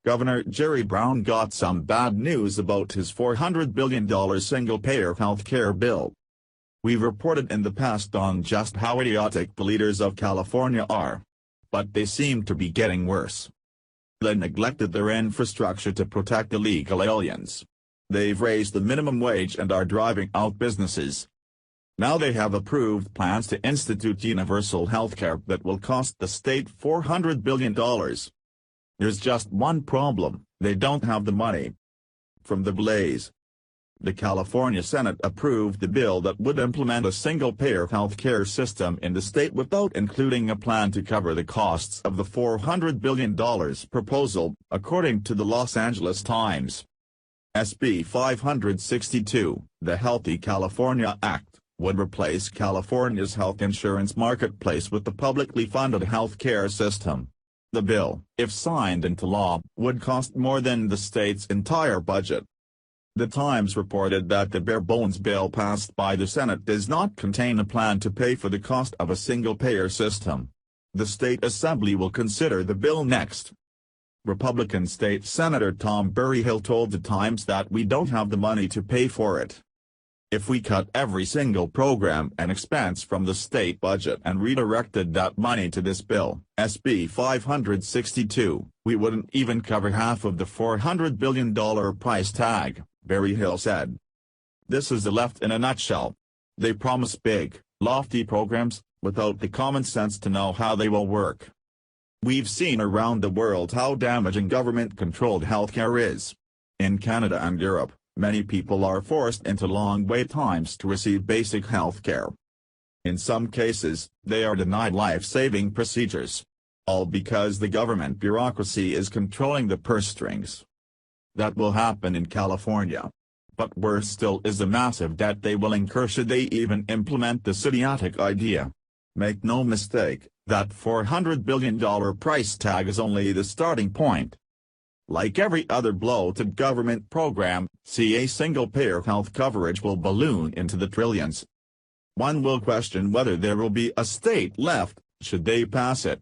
Governor Jerry Brown got some bad news about his $400 billion single-payer healthcare bill. We've reported in the past on just how idiotic the leaders of California are. But they seem to be getting worse. They neglected their infrastructure to protect illegal aliens. They've raised the minimum wage and are driving out businesses. Now they have approved plans to institute universal healthcare that will cost the state $400 billion. There's just one problem: they don't have the money. From the Blaze. The California Senate approved the bill that would implement a single-payer healthcare system in the state without including a plan to cover the costs of the $400 billion proposal, according to the Los Angeles Times. SB 562, the Healthy California Act, would replace California's health insurance marketplace with the publicly funded healthcare system. The bill, if signed into law, would cost more than the state's entire budget. The Times reported that the bare-bones bill passed by the Senate does not contain a plan to pay for the cost of a single-payer system. The state assembly will consider the bill next. Republican State Senator Tom Berryhill told the Times that we don't have the money to pay for it. If we cut every single program and expense from the state budget and redirected that money to this bill, SB 562, we wouldn't even cover half of the $400 billion price tag, Berryhill said. This is the left in a nutshell. They promise big, lofty programs, without the common sense to know how they will work. We've seen around the world how damaging government-controlled healthcare is. In Canada and Europe, many people are forced into long wait times to receive basic health care. In some cases, they are denied life-saving procedures. All because the government bureaucracy is controlling the purse strings. That will happen in California. But worse still is the massive debt they will incur should they even implement this idiotic idea. Make no mistake, that $400 billion price tag is only the starting point. Like every other bloated government program, a single-payer health coverage will balloon into the trillions. One will question whether there will be a state left, should they pass it.